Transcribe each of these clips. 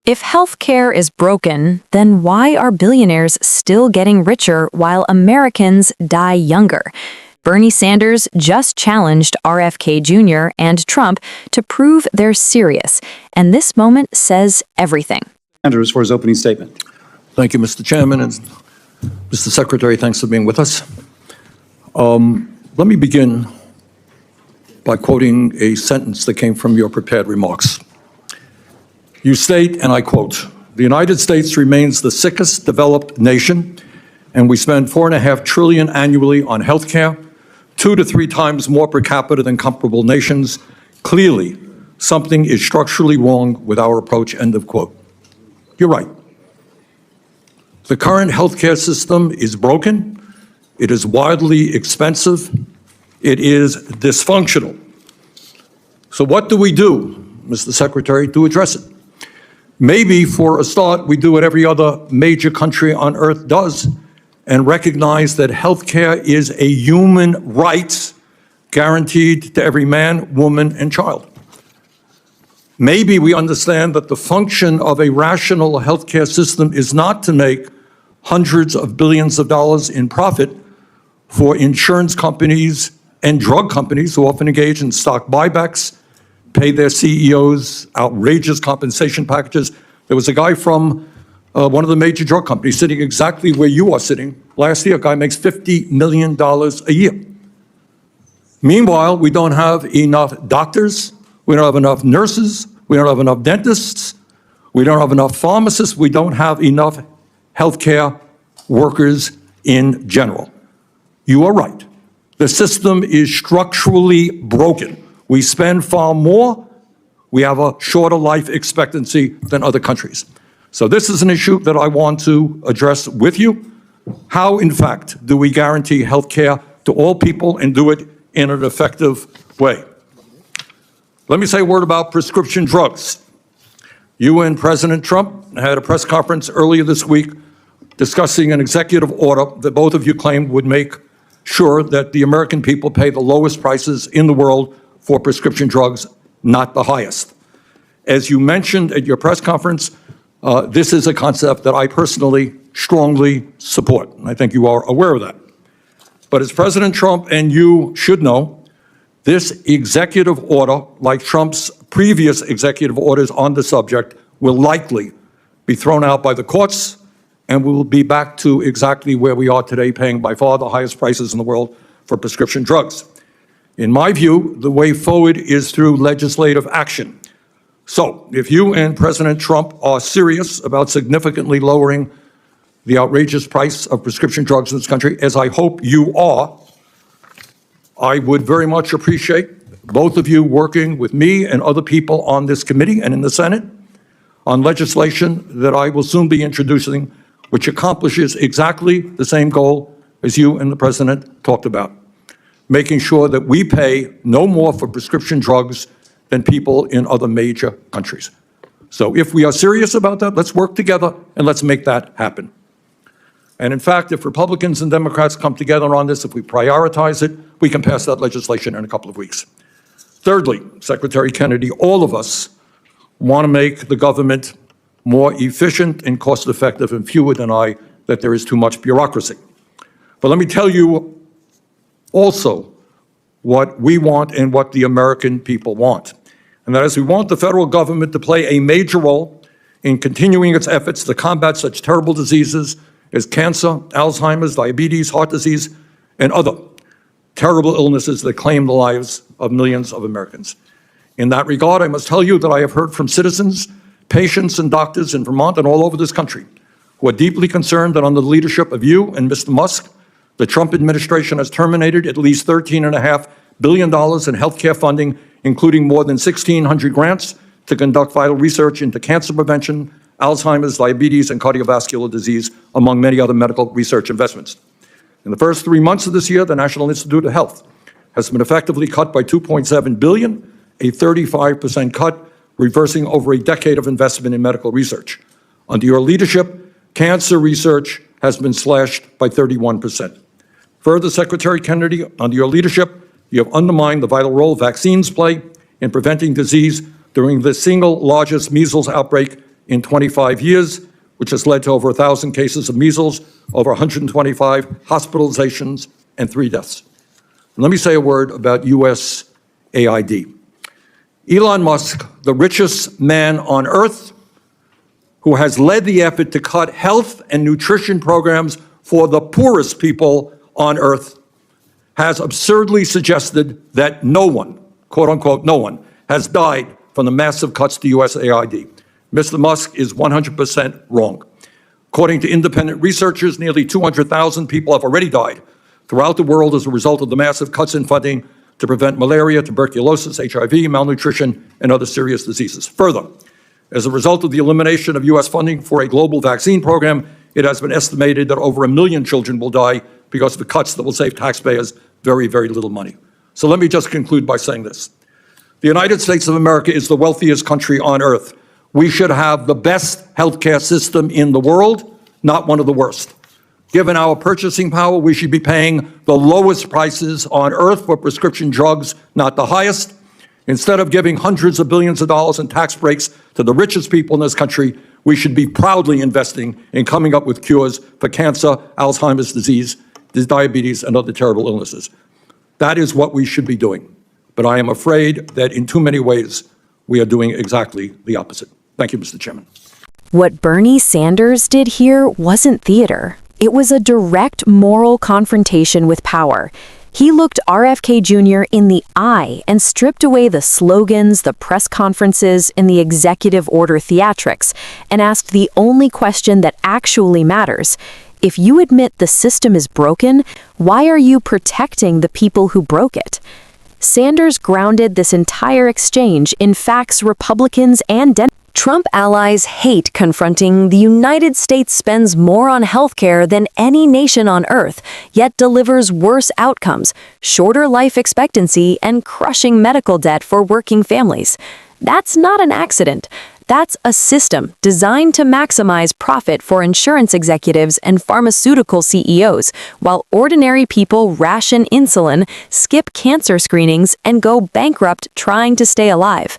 If healthcare is broken, then why are billionaires still getting richer while Americans die younger? Bernie Sanders just challenged RFK Jr. and Trump to prove they're serious, and this moment says everything. Sanders for his opening statement. Thank you, Mr. Chairman, and Mr. Secretary, thanks for being with us. Let me begin by quoting a sentence that came from your prepared remarks. You state, and I quote, "The United States remains the sickest developed nation, and we spend $4.5 trillion annually on health care, 2 to 3 times more per capita than comparable nations. Clearly, something is structurally wrong with our approach," end of quote. You're right. The current healthcare system is broken. It is wildly expensive. It is dysfunctional. So what do we do, Mr. Secretary, to address it? Maybe, for a start, we do what every other major country on earth does and recognize that healthcare is a human right guaranteed to every man, woman, and child. Maybe we understand that the function of a rational healthcare system is not to make hundreds of billions of dollars in profit for insurance companies and drug companies who often engage in stock buybacks, pay their CEOs outrageous compensation packages. There was a guy from one of the major drug companies sitting exactly where you are sitting. Last year, a guy makes $50 million a year. Meanwhile, we don't have enough doctors, we don't have enough nurses, we don't have enough dentists, we don't have enough pharmacists, we don't have enough healthcare workers in general. You are right. The system is structurally broken. We spend far more, we have a shorter life expectancy than other countries. So this is an issue that I want to address with you. How, in fact, do we guarantee health care to all people and do it in an effective way? Let me say a word about prescription drugs. You and President Trump had a press conference earlier this week discussing an executive order that both of you claimed would make sure that the American people pay the lowest prices in the world for prescription drugs, not the highest. As you mentioned at your press conference, this is a concept that I personally strongly support, and I think you are aware of that. But as President Trump and you should know, this executive order, like Trump's previous executive orders on the subject, will likely be thrown out by the courts, and we will be back to exactly where we are today, paying by far the highest prices in the world for prescription drugs. In my view, the way forward is through legislative action. So, if you and President Trump are serious about significantly lowering the outrageous price of prescription drugs in this country, as I hope you are, I would very much appreciate both of you working with me and other people on this committee and in the Senate on legislation that I will soon be introducing, which accomplishes exactly the same goal as you and the President talked about, making sure that we pay no more for prescription drugs than people in other major countries. So if we are serious about that, let's work together and let's make that happen. And in fact, if Republicans and Democrats come together on this, if we prioritize it, we can pass that legislation in a couple of weeks. Thirdly, Secretary Kennedy, all of us want to make the government more efficient and cost-effective, and few would deny that there is too much bureaucracy. But let me tell you also what we want and what the American people want. And that is, we want the federal government to play a major role in continuing its efforts to combat such terrible diseases as cancer, Alzheimer's, diabetes, heart disease, and other terrible illnesses that claim the lives of millions of Americans. In that regard, I must tell you that I have heard from citizens, patients, and doctors in Vermont and all over this country who are deeply concerned that under the leadership of you and Mr. Musk, the Trump administration has terminated at least $13.5 billion in healthcare funding, including more than 1,600 grants to conduct vital research into cancer prevention, Alzheimer's, diabetes, and cardiovascular disease, among many other medical research investments. In the first 3 months of this year, the National Institute of Health has been effectively cut by $2.7 billion, a 35% cut, reversing over a decade of investment in medical research. Under your leadership, cancer research has been slashed by 31%. Further, Secretary Kennedy, under your leadership, you have undermined the vital role vaccines play in preventing disease during the single largest measles outbreak in 25 years, which has led to over 1,000 cases of measles, over 125 hospitalizations, and 3 deaths. And let me say a word about USAID. Elon Musk, the richest man on earth, who has led the effort to cut health and nutrition programs for the poorest people on earth, has absurdly suggested that no one, quote unquote, no one, has died from the massive cuts to USAID. Mr. Musk is 100% wrong. According to independent researchers, nearly 200,000 people have already died throughout the world as a result of the massive cuts in funding to prevent malaria, tuberculosis, HIV, malnutrition, and other serious diseases. Further, as a result of the elimination of U.S. funding for a global vaccine program, it has been estimated that over 1 million children will die because of the cuts that will save taxpayers very, very little money. So let me just conclude by saying this. The United States of America is the wealthiest country on earth. We should have the best healthcare system in the world, not one of the worst. Given our purchasing power, we should be paying the lowest prices on earth for prescription drugs, not the highest. Instead of giving hundreds of billions of dollars in tax breaks to the richest people in this country, we should be proudly investing in coming up with cures for cancer, Alzheimer's disease, diabetes, and other terrible illnesses. That is what we should be doing. But I am afraid that in too many ways, we are doing exactly the opposite. Thank you, Mr. Chairman. What Bernie Sanders did here wasn't theater. It was a direct moral confrontation with power. He looked RFK Jr. in the eye and stripped away the slogans, the press conferences, and the executive order theatrics, and asked the only question that actually matters. If you admit the system is broken, why are you protecting the people who broke it? Sanders grounded this entire exchange in facts Republicans and Trump allies hate confronting. The United States spends more on healthcare than any nation on earth, yet delivers worse outcomes, shorter life expectancy, and crushing medical debt for working families. That's not an accident. That's a system designed to maximize profit for insurance executives and pharmaceutical CEOs, while ordinary people ration insulin, skip cancer screenings, and go bankrupt trying to stay alive.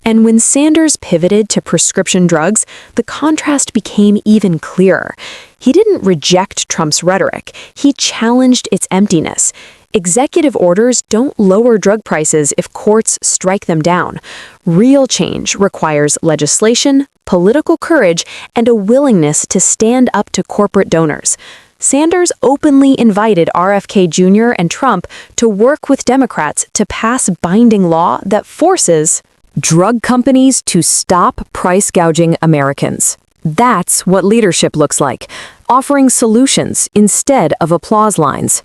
And when Sanders pivoted to prescription drugs, the contrast became even clearer. He didn't reject Trump's rhetoric. He challenged its emptiness. Executive orders don't lower drug prices if courts strike them down. Real change requires legislation, political courage, and a willingness to stand up to corporate donors. Sanders openly invited RFK Jr. and Trump to work with Democrats to pass binding law that forces drug companies to stop price gouging Americans. That's what leadership looks like, offering solutions instead of applause lines.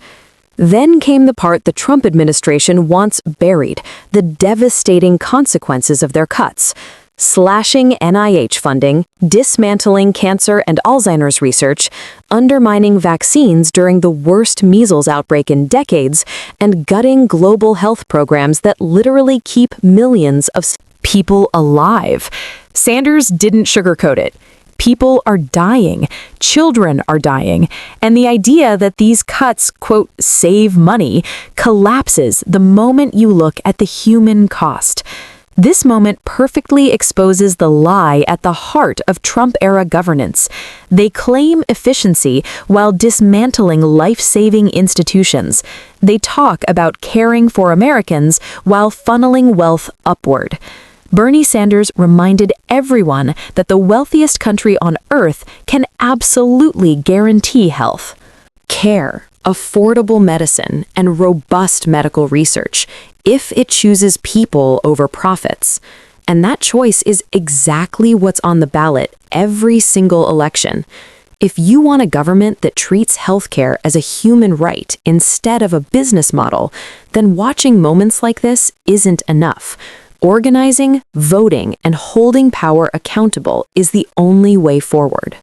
Then came the part the Trump administration wants buried, the devastating consequences of their cuts. Slashing NIH funding, dismantling cancer and Alzheimer's research, undermining vaccines during the worst measles outbreak in decades, and gutting global health programs that literally keep millions of people alive. Sanders didn't sugarcoat it. People are dying, children are dying, and the idea that these cuts, quote, save money, collapses the moment you look at the human cost. This moment perfectly exposes the lie at the heart of Trump-era governance. They claim efficiency while dismantling life-saving institutions. They talk about caring for Americans while funneling wealth upward. Bernie Sanders reminded everyone that the wealthiest country on earth can absolutely guarantee health care, affordable medicine, and robust medical research if it chooses people over profits. And that choice is exactly what's on the ballot every single election. If you want a government that treats healthcare as a human right instead of a business model, then watching moments like this isn't enough. Organizing, voting, and holding power accountable is the only way forward.